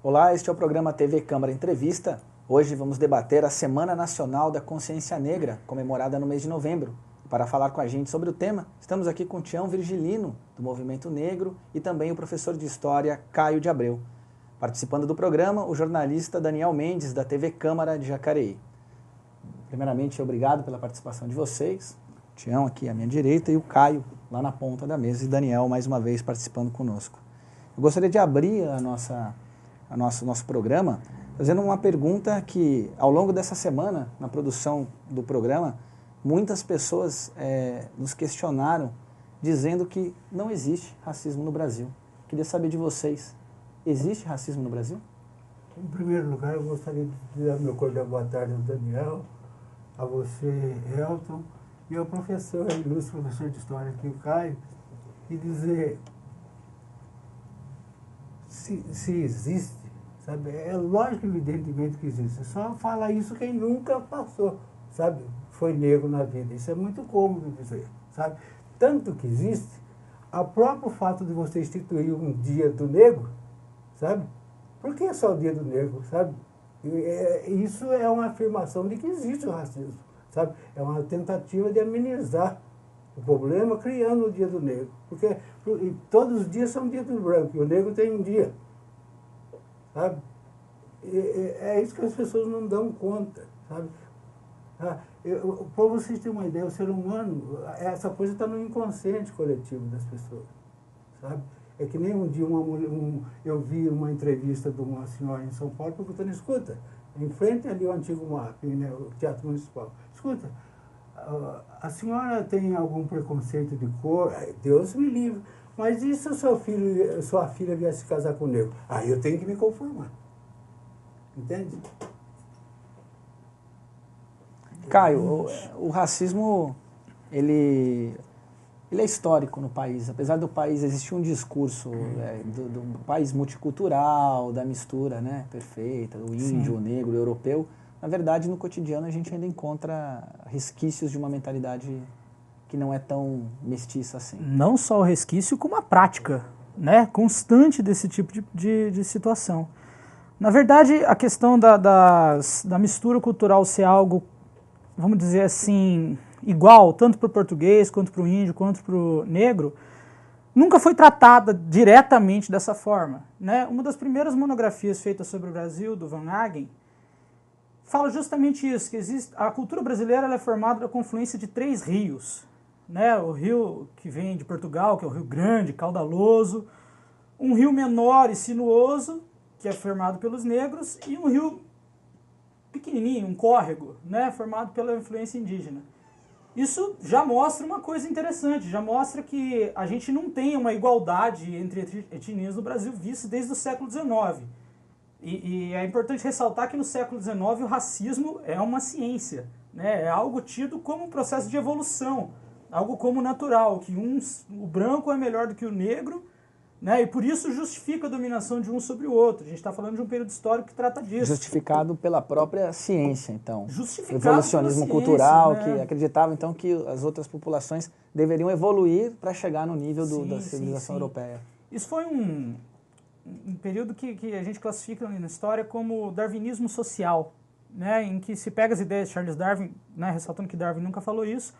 Olá, este é o programa TV Câmara Entrevista. Hoje vamos debater a Semana Nacional da Consciência Negra, comemorada no mês de novembro. Para falar com a gente sobre o tema, estamos aqui com o Tião Virgilino, do Movimento Negro, e também o professor de História, Caio de Abreu. Participando do programa, o jornalista Daniel Mendes, da TV Câmara de Jacareí. Primeiramente, obrigado pela participação de vocês. O Tião aqui à minha direita e o Caio lá na ponta da mesa, e Daniel mais uma vez participando conosco. Eu gostaria de abrir nosso programa fazendo uma pergunta que, ao longo dessa semana, na produção do programa, muitas pessoas nos questionaram, dizendo que não existe racismo no Brasil. Queria saber de vocês, existe racismo no Brasil? Em primeiro lugar, eu gostaria de dar meu cordial boa tarde ao Daniel, a você, Elton, e ao professor, ilustre professor de História aqui, o Caio, e dizer se existe, sabe? É lógico, evidentemente que existe. Só fala isso quem nunca passou, sabe? Foi negro na vida. Isso é muito cômodo dizer, sabe? Tanto que existe, o próprio fato de você instituir um dia do negro, sabe? Por que só o dia do negro, sabe? Isso é uma afirmação de que existe o racismo, sabe? É uma tentativa de amenizar o problema criando o dia do negro. Porque todos os dias são dia do branco, e o negro tem um dia, sabe? É isso que as pessoas não dão conta, sabe? Para vocês terem uma ideia, o ser humano, essa coisa está no inconsciente coletivo das pessoas, sabe? É que nem um dia eu vi uma entrevista de uma senhora em São Paulo perguntando, escuta, em frente ali ao antigo MAP, né, o Teatro Municipal, escuta, a senhora tem algum preconceito de cor? Deus me livre, mas e se sua filha viesse se casar com o negro? Aí eu tenho que me conformar. Entende? Caio, o racismo, ele é histórico no país. Apesar do país existir um discurso do país multicultural, da mistura, né, perfeita, o índio, o negro, o europeu, na verdade, no cotidiano a gente ainda encontra resquícios de uma mentalidade que não é tão mestiça assim. Não só o resquício, como a prática, né, constante desse tipo de situação. Na verdade, a questão da mistura cultural ser algo, vamos dizer assim, igual, tanto para o português, quanto para o índio, quanto para o negro, nunca foi tratada diretamente dessa forma, né? Uma das primeiras monografias feitas sobre o Brasil, do Van Hagen, fala justamente isso, que a cultura brasileira ela é formada da confluência de 3 rios, né? O rio que vem de Portugal, que é o Rio Grande, caudaloso, um rio menor e sinuoso, que é formado pelos negros, e um rio pequenininho, um córrego, né? Formado pela influência indígena. Isso já mostra uma coisa interessante, já mostra que a gente não tem uma igualdade entre etnias no Brasil vista desde o século XIX. E é importante ressaltar que no século XIX o racismo é uma ciência, né? É algo tido como um processo de evolução, algo como natural, que o branco é melhor do que o negro, né? E por isso justifica a dominação de um sobre o outro. A gente está falando de um período histórico que trata disso. Justificado pela própria ciência, então. Justificado o evolucionismo pela cultural, ciência, né? que acreditava, então, que as outras populações deveriam evoluir para chegar no nível da civilização europeia. Isso foi um período que a gente classifica na história como darwinismo social, né? Em que se pega as ideias de Charles Darwin, né? Ressaltando que Darwin nunca falou isso,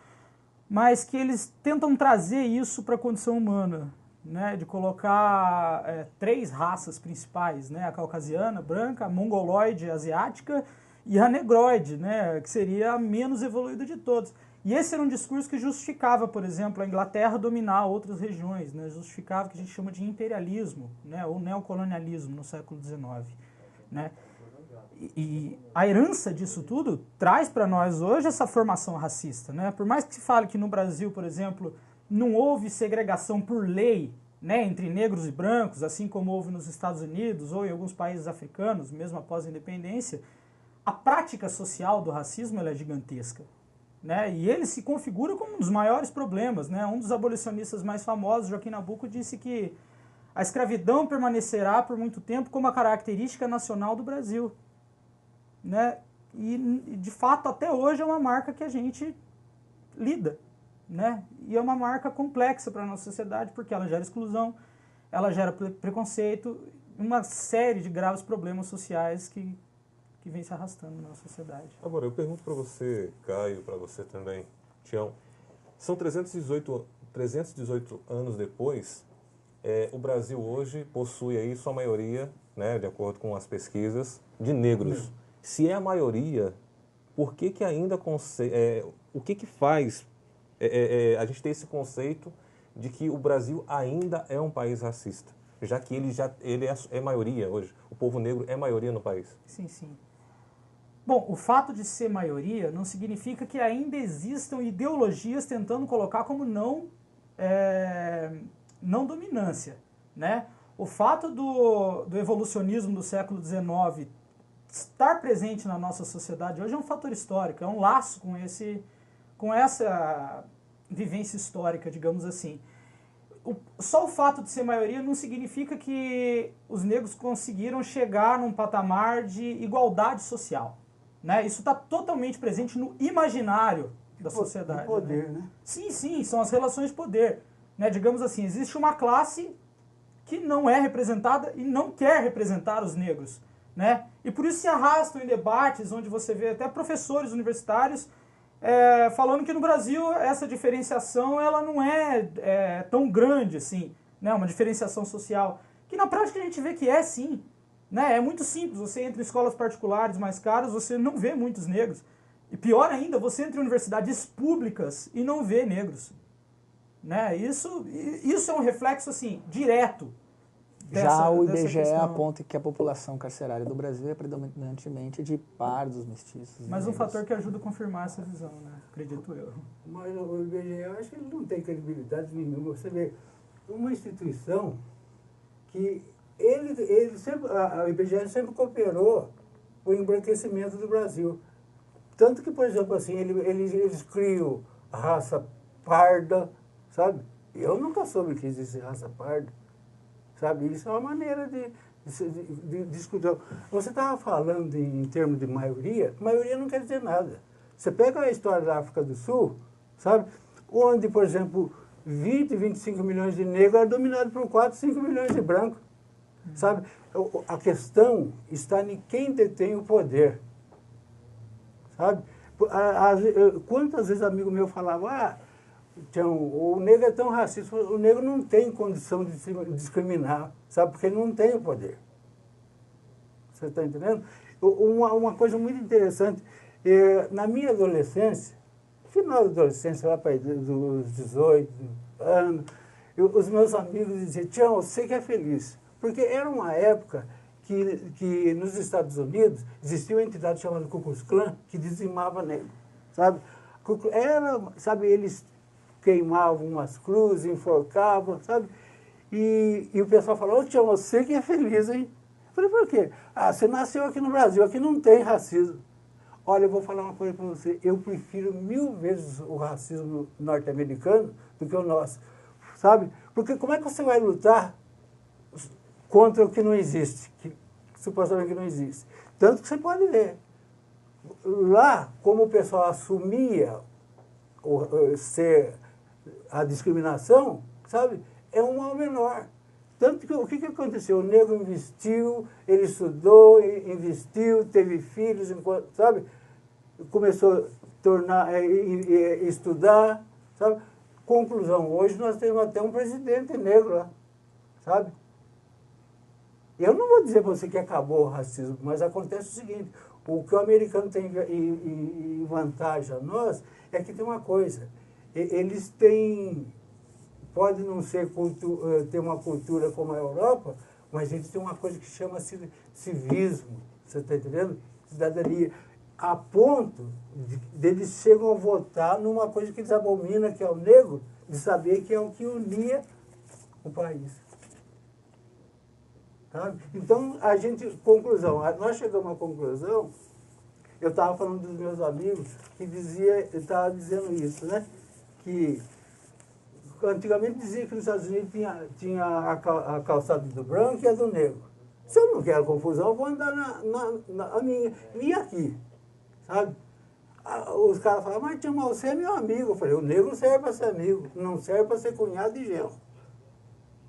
mas que eles tentam trazer isso para a condição humana, né, de colocar 3 raças principais, né, a caucasiana, branca, a mongoloide, asiática e a negroide, né, que seria a menos evoluída de todos. E esse era um discurso que justificava, por exemplo, a Inglaterra dominar outras regiões, né, justificava o que a gente chama de imperialismo, né, ou neocolonialismo no século XIX. Né. E a herança disso tudo traz para nós hoje essa formação racista. Né. Por mais que se fale que no Brasil, por exemplo, não houve segregação por lei, né, entre negros e brancos, assim como houve nos Estados Unidos ou em alguns países africanos, mesmo após a independência, a prática social do racismo ela é gigantesca. Né, e ele se configura como um dos maiores problemas. Né? Um dos abolicionistas mais famosos, Joaquim Nabuco, disse que a escravidão permanecerá por muito tempo como a característica nacional do Brasil. Né? E, de fato, até hoje é uma marca que a gente lida. Né? E é uma marca complexa para a nossa sociedade, porque ela gera exclusão, ela gera preconceito, uma série de graves problemas sociais que vem se arrastando na sociedade. Agora, eu pergunto para você, Caio, para você também, Tião, são 318 anos depois, o Brasil hoje possui aí sua maioria, né, de acordo com as pesquisas, de negros. Se é a maioria, por que ainda o que faz a gente ter esse conceito de que o Brasil ainda é um país racista, já que ele é maioria hoje, o povo negro é maioria no país? Sim, sim. Bom, o fato de ser maioria não significa que ainda existam ideologias tentando colocar como não dominância, né? O fato do evolucionismo do século XIX estar presente na nossa sociedade hoje é um fator histórico, é um laço com essa vivência histórica, digamos assim. Só o fato de ser maioria não significa que os negros conseguiram chegar num patamar de igualdade social, né? Isso está totalmente presente no imaginário da sociedade. De poder, né? Sim, sim, são as relações de poder, né? Digamos assim, existe uma classe que não é representada e não quer representar os negros, né? E por isso se arrastam em debates onde você vê até professores universitários falando que no Brasil essa diferenciação ela não é tão grande assim, né? Uma diferenciação social, que na prática a gente vê que é sim, né? É muito simples, você entra em escolas particulares mais caras, você não vê muitos negros. E pior ainda, você entra em universidades públicas e não vê negros, né? Isso é um reflexo assim, direto. Já o IBGE questão. aponta que a população carcerária do Brasil é predominantemente de pardos, mestiços. Mas um negros. fator que ajuda a confirmar essa visão, né? Acredito eu. Mas o IBGE, eu acho que ele não tem credibilidade nenhuma. Você vê, uma instituição que ele sempre, a IBGE sempre cooperou o embranquecimento do Brasil. Tanto que, por exemplo, assim, eles criam a raça parda, sabe? Eu nunca soube que existe raça parda, sabe? Isso é uma maneira de discutir. Você estava falando em termos de maioria não quer dizer nada. Você pega a história da África do Sul, sabe? Onde, por exemplo, 20, 25 milhões de negros eram dominados por 4, 5 milhões de brancos, sabe? A questão está em quem detém o poder, sabe? Quantas vezes amigo meu falava, o negro é tão racista, o negro não tem condição de se discriminar, sabe? Porque ele não tem o poder. Você está entendendo? Uma coisa muito interessante, na minha adolescência, final da adolescência, lá para dos 18 anos, os meus amigos diziam, Tião, você que é feliz. Porque era uma época que nos Estados Unidos existia uma entidade chamada Ku Klux Klan que dizimava negro, sabe? Sabe, eles queimavam umas cruzes, enforcavam, sabe? E o pessoal falou, Tião, você que é feliz, hein? Eu falei, por quê? Você nasceu aqui no Brasil, aqui não tem racismo. Olha, eu vou falar uma coisa para você, eu prefiro 1000 vezes o racismo norte-americano do que o nosso, sabe? Porque como é que você vai lutar contra o que não existe, que supostamente não existe? Tanto que você pode ver, lá, como o pessoal assumia ser a discriminação, sabe? É um mal menor. Tanto que o que aconteceu? O negro investiu, ele estudou, investiu, teve filhos, sabe? Começou a estudar, sabe? Conclusão, hoje nós temos até um presidente negro lá, sabe? Eu não vou dizer para você que acabou o racismo, mas acontece o seguinte, o que o americano tem em vantagem a nós é que tem uma coisa, eles têm, pode não ser ter uma cultura como a Europa, mas eles têm uma coisa que chama-se civismo, você está entendendo? Cidadania, a ponto de eles chegam a votar numa coisa que eles abominam, que é o negro, de saber que é o que unia o país. Sabe? Então, nós chegamos à conclusão, eu estava falando dos meus amigos, que estava dizendo isso, né? Que antigamente dizia que nos Estados Unidos tinha a calçada do branco e a do negro. Se eu não quero confusão, eu vou andar na minha. E aqui, sabe? Os caras falavam, mas Tião, você é meu amigo. Eu falei, o negro serve para ser amigo, não serve para ser cunhado e genro.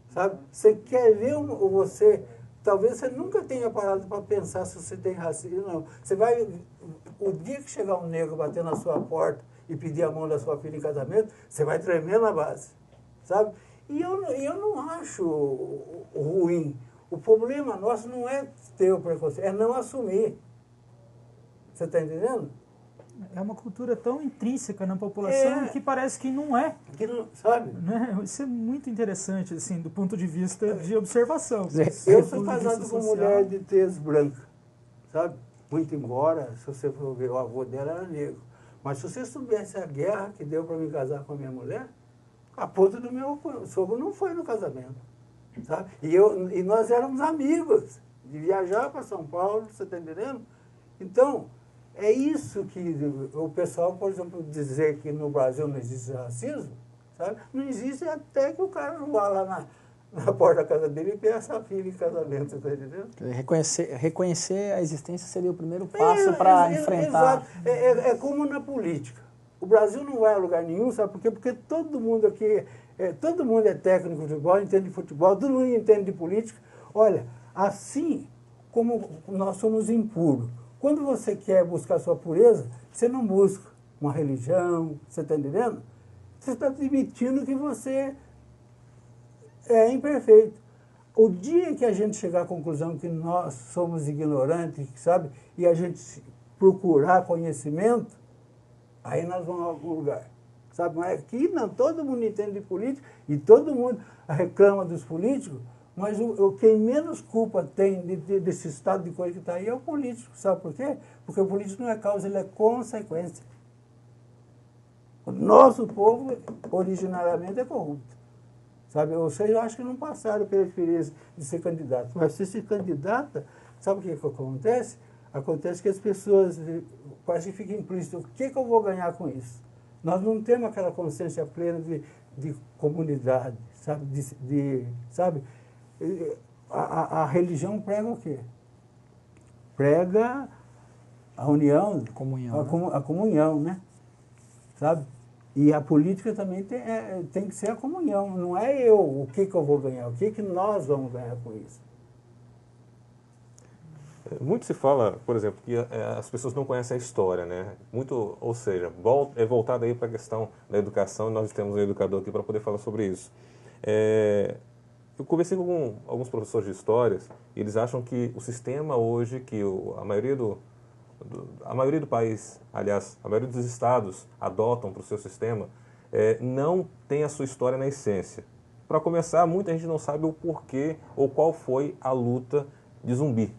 Sabe? Você quer ver você talvez você nunca tenha parado para pensar se você tem racismo, não. Você vai, o dia que chegar um negro bater na sua porta e pedir a mão da sua filha em casamento, você vai tremer na base, sabe? E eu não acho ruim. O problema nosso não é ter o preconceito, é não assumir. Você está entendendo? É uma cultura tão intrínseca na população que parece que não é. Que não, sabe? Né? Isso é muito interessante, assim, do ponto de vista de observação. Eu sou casado com mulher de tez branca, sabe? Muito embora, se você for ver, o avô dela era negro. Mas se você soubesse a guerra que deu para me casar com a minha mulher, a ponta do meu sogro não foi no casamento, sabe? E nós éramos amigos, de viajar para São Paulo, você está entendendo? Então, é isso que o pessoal, por exemplo, dizer que no Brasil não existe racismo, sabe? Não existe até que o cara não vá lá na porta da casa dele e peça a filha em casamento, você está entendendo? Reconhecer a existência seria o primeiro passo para enfrentar. Exato. É como na política. O Brasil não vai a lugar nenhum, sabe por quê? Porque todo mundo aqui, todo mundo é técnico de futebol, entende de futebol, todo mundo entende de política. Olha, assim como nós somos impuros, quando você quer buscar sua pureza, você não busca uma religião, você está entendendo? Você está admitindo que você é imperfeito. O dia que a gente chegar à conclusão que nós somos ignorantes, sabe, e a gente procurar conhecimento, aí nós vamos a algum lugar. Sabe? Mas aqui não, todo mundo entende de política e todo mundo reclama dos políticos, mas quem menos culpa tem desse estado de coisa que está aí é o político. Sabe por quê? Porque o político não é causa, ele é consequência. O nosso povo, originariamente, é corrupto. Sabe? Ou seja, eu acho que não passaram pela experiência de ser candidato. Mas se se candidata, sabe o que acontece? Acontece que as pessoas parece que ficam implícitas. O que eu vou ganhar com isso? Nós não temos aquela consciência plena de comunidade, sabe? Sabe? A religião prega o quê? Prega a união, Comunhão, a comunhão, né? Sabe? E a política também tem que ser a comunhão. Não é o que eu vou ganhar, o que nós vamos ganhar com isso. Muito se fala, por exemplo, que as pessoas não conhecem a história, né? Muito, ou seja, é voltado aí para a questão da educação, e nós temos um educador aqui para poder falar sobre isso. Eu conversei com alguns professores de histórias, e eles acham que o sistema hoje, que a maioria do país, aliás, a maioria dos estados adotam para o seu sistema, não tem a sua história na essência. Para começar, muita gente não sabe o porquê ou qual foi a luta de Zumbi,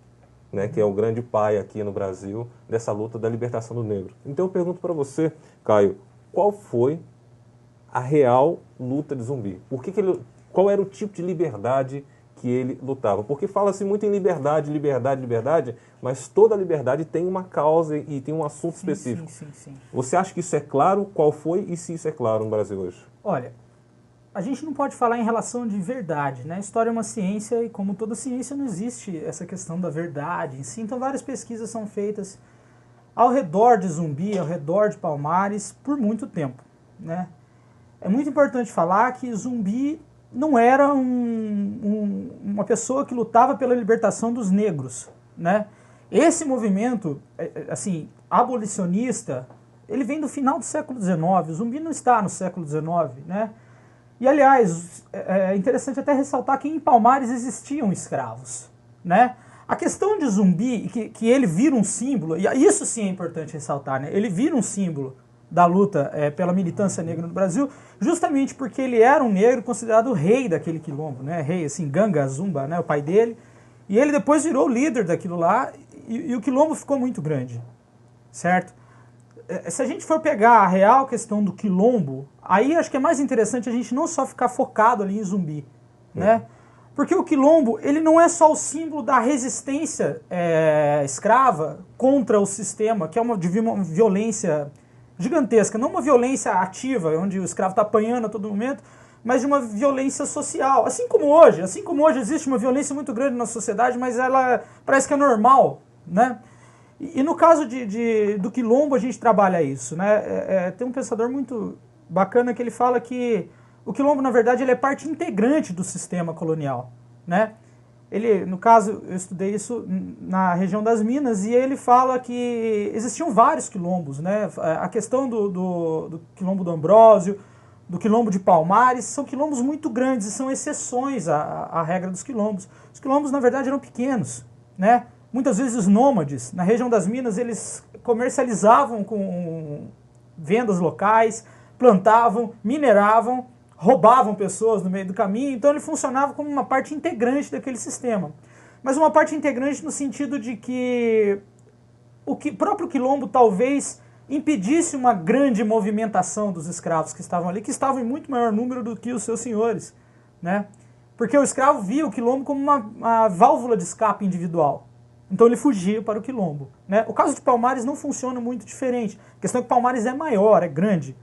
né, que é o grande pai aqui no Brasil dessa luta da libertação do negro. Então eu pergunto para você, Caio, qual foi a real luta de Zumbi? Qual era o tipo de liberdade que ele lutava? Porque fala-se muito em liberdade, mas toda liberdade tem uma causa e tem um assunto específico. Sim. Você acha que isso é claro? Qual foi e se isso é claro no Brasil hoje? Olha, a gente não pode falar em relação de verdade, né? A história é uma ciência e, como toda ciência, não existe essa questão da verdade em si. Então, várias pesquisas são feitas ao redor de Zumbi, ao redor de Palmares, por muito tempo, né? É muito importante falar que Zumbi não era uma pessoa que lutava pela libertação dos negros, né? Esse movimento, assim, abolicionista, ele vem do final do século XIX. O Zumbi não está no século XIX, né? E, aliás, é interessante até ressaltar que em Palmares existiam escravos, né? A questão de Zumbi, que ele vira um símbolo, e isso sim é importante ressaltar, né? Ele vira um símbolo da luta pela militância negra no Brasil, justamente porque ele era um negro considerado o rei daquele quilombo, né? Rei, assim, Ganga Zumba, né? O pai dele. E ele depois virou o líder daquilo lá, e o quilombo ficou muito grande, certo? Se a gente for pegar a real questão do quilombo, aí acho que é mais interessante a gente não só ficar focado ali em Zumbi, né? Porque o quilombo, ele não é só o símbolo da resistência escrava contra o sistema, que é uma violência gigantesca, não uma violência ativa, onde o escravo está apanhando a todo momento, mas de uma violência social. Assim como hoje existe uma violência muito grande na sociedade, mas ela parece que é normal, né? E no caso do quilombo a gente trabalha isso, né? Tem um pensador muito bacana que ele fala que o quilombo, na verdade, ele é parte integrante do sistema colonial, né? Ele, no caso, eu estudei isso na região das Minas, e ele fala que existiam vários quilombos, né? A questão do quilombo do Ambrósio, do quilombo de Palmares, são quilombos muito grandes e são exceções à regra dos quilombos. Os quilombos, na verdade, eram pequenos, né? Muitas vezes nômades. Na região das Minas, eles comercializavam com vendas locais, plantavam, mineravam, roubavam pessoas no meio do caminho, então ele funcionava como uma parte integrante daquele sistema. Mas uma parte integrante no sentido de que o próprio quilombo talvez impedisse uma grande movimentação dos escravos que estavam ali, que estavam em muito maior número do que os seus senhores, né? Porque o escravo via o quilombo como uma válvula de escape individual. Então ele fugia para o quilombo, né? O caso de Palmares não funciona muito diferente. A questão é que Palmares é maior, é grande.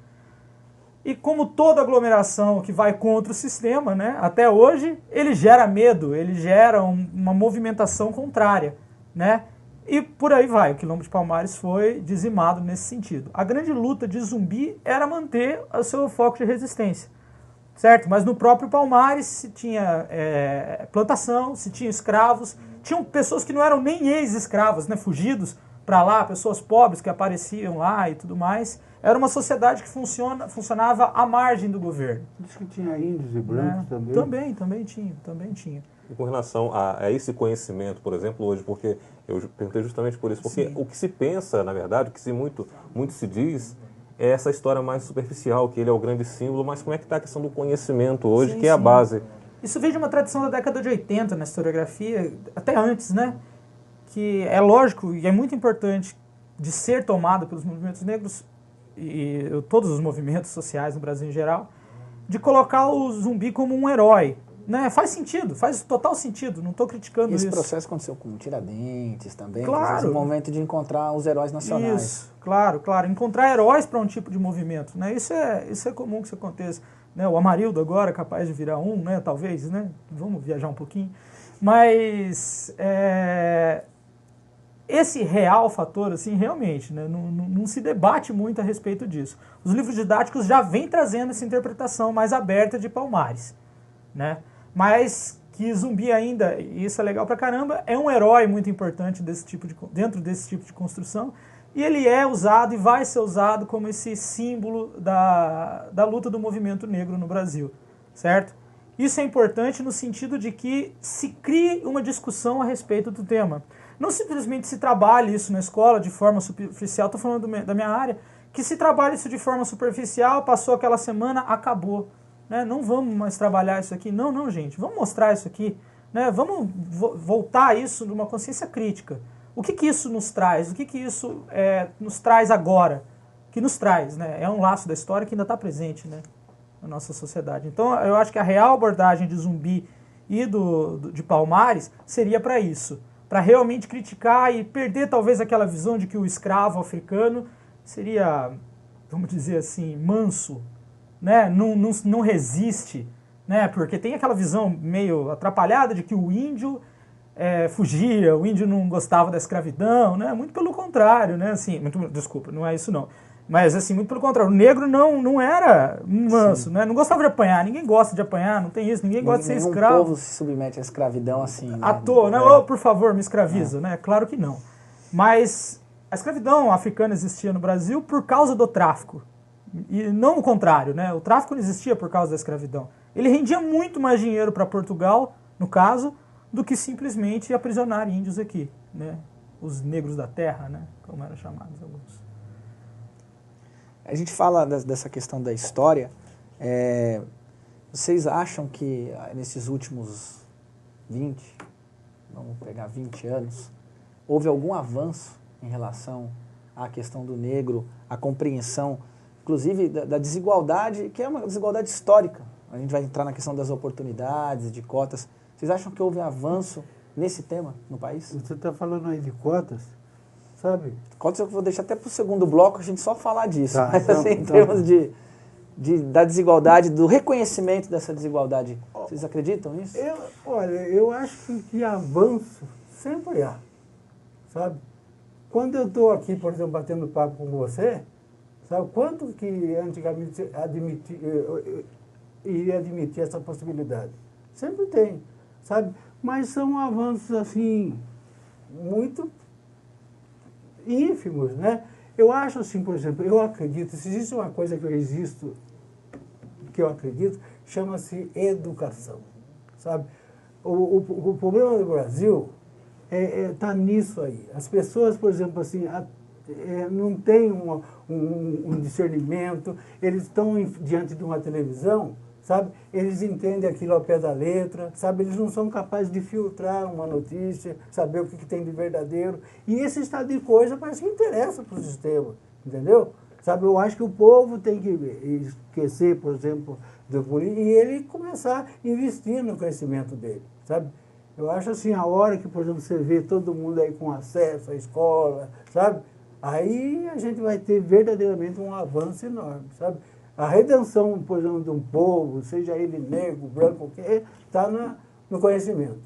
E como toda aglomeração que vai contra o sistema, né, até hoje, ele gera medo, ele gera uma movimentação contrária, né? E por aí vai, o quilombo de Palmares foi dizimado nesse sentido. A grande luta de Zumbi era manter o seu foco de resistência, certo? Mas no próprio Palmares se tinha plantação, se tinha escravos, tinham pessoas que não eram nem ex-escravos, né, fugidos para lá, pessoas pobres que apareciam lá e tudo mais. Era uma sociedade que funcionava à margem do governo. Diz que tinha índios e brancos também. Também tinha. E com relação a esse conhecimento, por exemplo, hoje, porque eu perguntei justamente por isso, porque o que se pensa, na verdade, o que muito se diz, é essa história mais superficial, que ele é o grande símbolo, mas como é que está a questão do conhecimento hoje, que é a base? Isso veio de uma tradição da década de 80 na historiografia, até antes, né? Que é lógico e é muito importante de ser tomado pelos movimentos negros e todos os movimentos sociais no Brasil em geral, de colocar o Zumbi como um herói. Né? Faz sentido, faz total sentido, não estou criticando isso. Esse processo aconteceu com Tiradentes também, claro. O momento de encontrar os heróis nacionais. Isso, claro. Encontrar heróis para um tipo de movimento. Né? Isso é comum que isso aconteça. Né? O Amarildo agora é capaz de virar um, né? Talvez, né? Vamos viajar um pouquinho. Mas esse real fator, assim, realmente, né, não se debate muito a respeito disso. Os livros didáticos já vêm trazendo essa interpretação mais aberta de Palmares, né? Mas que Zumbi ainda, e isso é legal pra caramba, é um herói muito importante dentro desse tipo de construção, e ele é usado e vai ser usado como esse símbolo da luta do movimento negro no Brasil, certo? Isso é importante no sentido de que se crie uma discussão a respeito do tema. Não simplesmente se trabalhe isso na escola de forma superficial, estou falando da minha área, que se trabalhe isso de forma superficial, passou aquela semana, acabou. Né? Não vamos mais trabalhar isso aqui. Não, gente, vamos mostrar isso aqui. Né? Vamos voltar isso numa consciência crítica. O que isso nos traz? O que isso nos traz agora? Que nos traz, né? É um laço da história que ainda está presente, né, na nossa sociedade. Então, eu acho que a real abordagem de Zumbi e de Palmares seria para isso. Para realmente criticar e perder talvez aquela visão de que o escravo africano seria, vamos dizer assim, manso, né? Não resiste, né? Porque tem aquela visão meio atrapalhada de que o índio fugia, o índio não gostava da escravidão, né? Muito pelo contrário, né? Assim, desculpa, não é isso não. Mas assim, muito pelo contrário, o negro não era manso, né? Não gostava de apanhar, ninguém gosta de apanhar, não tem isso, ninguém gosta de ser escravo. O povo se submete à escravidão assim, né? À toa, né? Oh, por favor, me escraviza, né? Claro que não. Mas a escravidão africana existia no Brasil por causa do tráfico. E não o contrário, né? O tráfico não existia por causa da escravidão. Ele rendia muito mais dinheiro para Portugal, no caso, do que simplesmente aprisionar índios aqui, né? Os negros da terra, né? Como eram chamados alguns. A gente fala dessa questão da história. Vocês acham que nesses últimos 20 anos, houve algum avanço em relação à questão do negro, a compreensão, inclusive da desigualdade, que é uma desigualdade histórica? A gente vai entrar na questão das oportunidades, de cotas. Vocês acham que houve avanço nesse tema no país? Você está falando aí de cotas, sabe? Cotas eu vou deixar até para o segundo bloco a gente só falar disso. Tá, mas assim, em termos da desigualdade, do reconhecimento dessa desigualdade, vocês acreditam nisso? Eu acho que avanço sempre há, sabe? Quando eu estou aqui, por exemplo, batendo papo com você, sabe quanto que antigamente iria admitir essa possibilidade? Sempre tem, sabe? mas são avanços assim muito ínfimos, né? Eu acho assim, por exemplo, eu acredito, se existe uma coisa que eu acredito, chama-se educação, sabe? O problema do Brasil está nisso aí. As pessoas, por exemplo, assim, não têm um discernimento, eles estão diante de uma televisão, sabe? Eles entendem aquilo ao pé da letra, sabe? Eles não são capazes de filtrar uma notícia, saber o que tem de verdadeiro. E esse estado de coisa parece que interessa para o sistema, entendeu? Sabe, eu acho que o povo tem que esquecer, por exemplo, do político e ele começar a investir no crescimento dele, sabe? Eu acho assim, a hora que, por exemplo, você vê todo mundo aí com acesso à escola, sabe? Aí a gente vai ter verdadeiramente um avanço enorme, sabe? A redenção, por exemplo, de um povo, seja ele negro, branco, o que, está no conhecimento.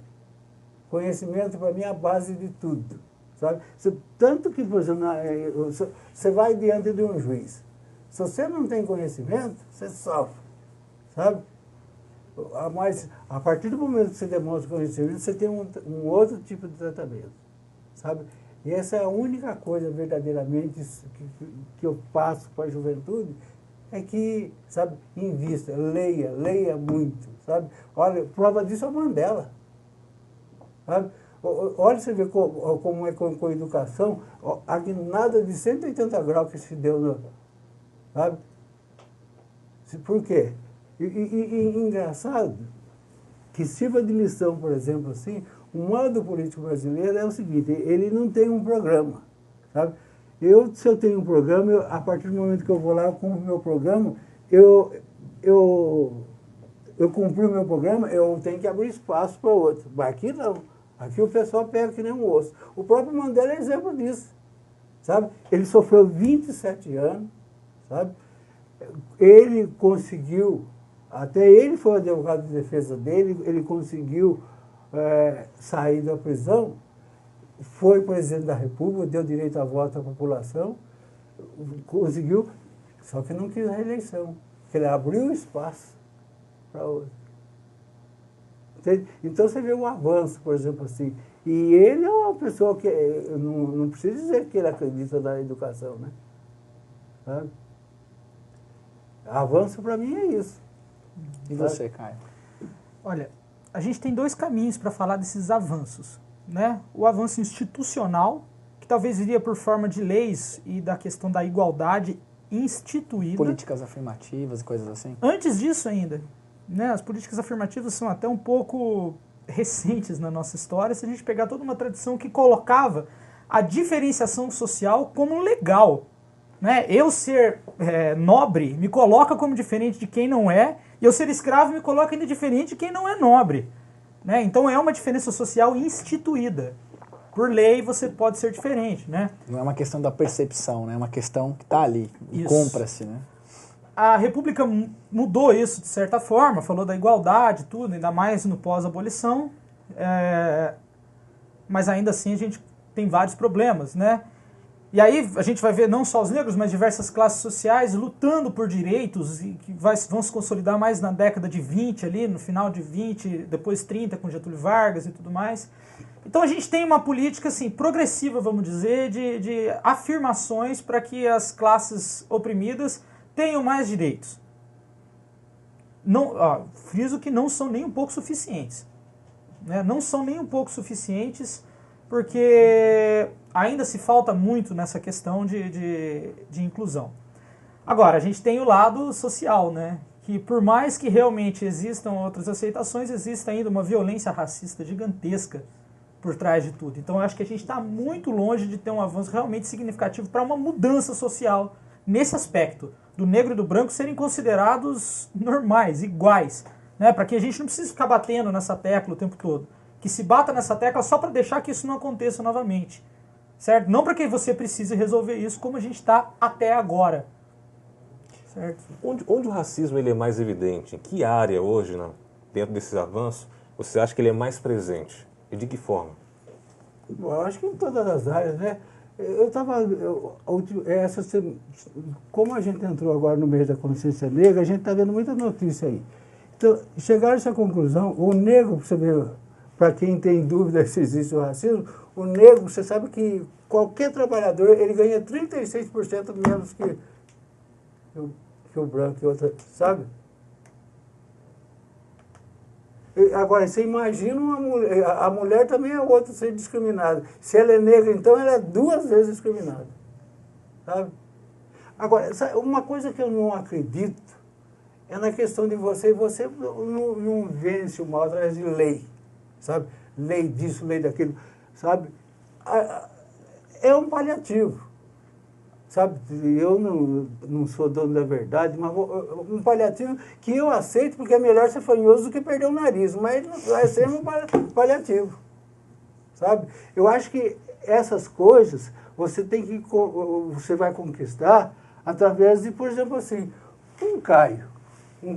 Conhecimento, para mim, é a base de tudo. Sabe? Tanto que, por exemplo, você vai diante de um juiz. Se você não tem conhecimento, você sofre. Sabe? Mas, a partir do momento que você demonstra conhecimento, você tem um outro tipo de tratamento. Sabe? E essa é a única coisa, verdadeiramente, que eu passo para a juventude, é que, sabe, invista, leia muito. Sabe? Olha, prova disso é o Mandela. Sabe? Olha, você vê como é com a educação, a guinada de 180 graus que se deu, sabe? Por quê? E engraçado que sirva de lição, por exemplo, assim, o modo político brasileiro é o seguinte, ele não tem um programa, sabe? Se eu tenho um programa, a partir do momento que eu vou lá, eu cumpro o meu programa, eu cumpri o meu programa, eu tenho que abrir espaço para outro. Mas aqui não. Aqui o pessoal pega que nem um osso. O próprio Mandela é exemplo disso, sabe? Ele sofreu 27 anos, sabe? Ele conseguiu, até ele foi o advogado de defesa dele, ele conseguiu sair da prisão, foi presidente da República, deu direito a voto à população, conseguiu, só que não quis a reeleição, porque ele abriu espaço para outro. Então você vê um avanço, por exemplo, assim. E ele é uma pessoa que, não precisa dizer que ele acredita na educação, né? Sabe? Avanço para mim é isso. E você, Caio? Olha, a gente tem dois caminhos para falar desses avanços, né? O avanço institucional, que talvez viria por forma de leis e da questão da igualdade instituída. Políticas afirmativas e coisas assim. Antes disso ainda, né? As políticas afirmativas são até um pouco recentes na nossa história, se a gente pegar toda uma tradição que colocava a diferenciação social como legal. Né? Eu ser nobre me coloca como diferente de quem não é, e eu ser escravo me coloca ainda diferente de quem não é nobre. Né? Então é uma diferença social instituída. Por lei você pode ser diferente. Né? Não é uma questão da percepção, né? É uma questão que está ali, compra-se. Né? A República mudou isso de certa forma, falou da igualdade, tudo, ainda mais no pós-abolição, mas ainda assim a gente tem vários problemas, né? E aí a gente vai ver não só os negros, mas diversas classes sociais lutando por direitos e que vão se consolidar mais na década de 20 ali, no final de 20, depois 30 com Getúlio Vargas e tudo mais. Então a gente tem uma política assim, progressiva, vamos dizer, de afirmações para que as classes oprimidas tenham mais direitos. Não, friso que não são nem um pouco suficientes. Né? Não são nem um pouco suficientes porque ainda se falta muito nessa questão de inclusão. Agora, a gente tem o lado social, né? Que por mais que realmente existam outras aceitações, existe ainda uma violência racista gigantesca por trás de tudo. Então eu acho que a gente está muito longe de ter um avanço realmente significativo para uma mudança social nesse aspecto, do negro e do branco serem considerados normais, iguais, né? Para que a gente não precise ficar batendo nessa tecla o tempo todo. Que se bata nessa tecla só para deixar que isso não aconteça novamente. Certo? Não para que você precise resolver isso como a gente está até agora. Certo? Onde o racismo ele é mais evidente? Em que área hoje, dentro desses avanços, você acha que ele é mais presente? E de que forma? Eu acho que em todas as áreas, né? Como a gente entrou agora no mês da consciência negra, a gente está vendo muita notícia aí. Então, chegaram a essa conclusão, o negro, você vê, para quem tem dúvida se existe o racismo, o negro, você sabe que qualquer trabalhador, ele ganha 36% menos que o branco e outra, sabe? Agora, você imagina uma mulher, a mulher também é outra ser discriminada. Se ela é negra, então ela é 2 vezes discriminada, sabe? Agora, uma coisa que eu não acredito é na questão de você não vence o mal através de lei, sabe? Lei disso, lei daquilo, sabe? É um paliativo, sabe? Eu não sou dono da verdade, mas um paliativo que eu aceito porque é melhor ser fanhoso do que perder o nariz, mas vai ser um paliativo, sabe? Eu acho que essas coisas você vai conquistar através de, por exemplo, assim, um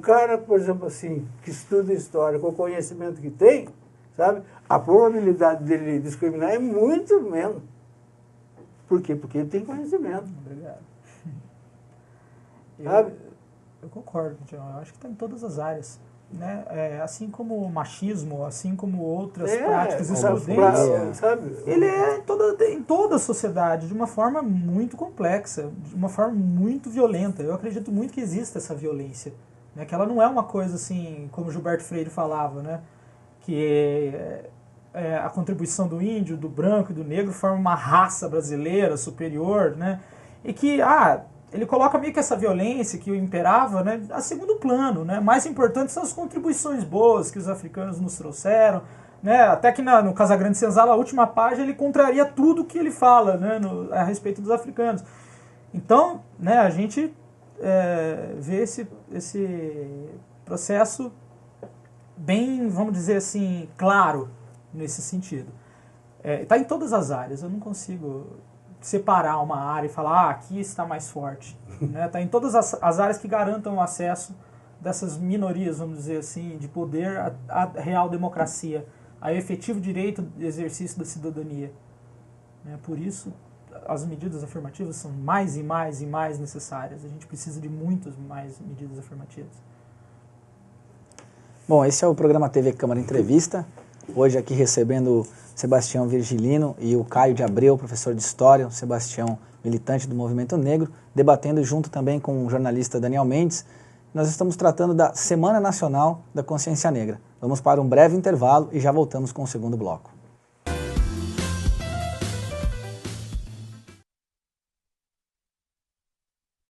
cara, por exemplo, assim, que estuda história com o conhecimento que tem, sabe? A probabilidade dele discriminar é muito menos. Por quê? Porque ele tem conhecimento. Obrigado. Sabe? Eu concordo, Tião. Eu acho que está em todas as áreas. Né? Assim como o machismo, assim como outras práticas excludentes, sabe? Ele é em toda a sociedade, de uma forma muito complexa, de uma forma muito violenta. Eu acredito muito que exista essa violência. Né? Que ela não é uma coisa assim, como Gilberto Freire falava, né? Que a contribuição do índio, do branco e do negro forma uma raça brasileira superior, né? E que, ele coloca meio que essa violência que o imperava, né, a segundo plano, né? Mais importante são as contribuições boas que os africanos nos trouxeram, né? Até que no Casagrande Senzala, a última página, ele contraria tudo que ele fala, né, a respeito dos africanos. Então, né, a gente vê esse processo bem, vamos dizer assim, claro nesse sentido. Está em todas as áreas, eu não consigo separar uma área e falar, aqui está mais forte. Está em todas as áreas que garantam o acesso dessas minorias, vamos dizer assim, de poder à real democracia, ao efetivo direito de exercício da cidadania. Por isso, as medidas afirmativas são mais e mais e mais necessárias. A gente precisa de muitas mais medidas afirmativas. Bom, esse é o programa TV Câmara Entrevista. Hoje aqui recebendo o Sebastião Virgilino e o Caio de Abreu, professor de História, o Sebastião, militante do Movimento Negro, debatendo junto também com o jornalista Daniel Mendes. Nós estamos tratando da Semana Nacional da Consciência Negra. Vamos para um breve intervalo e já voltamos com o segundo bloco.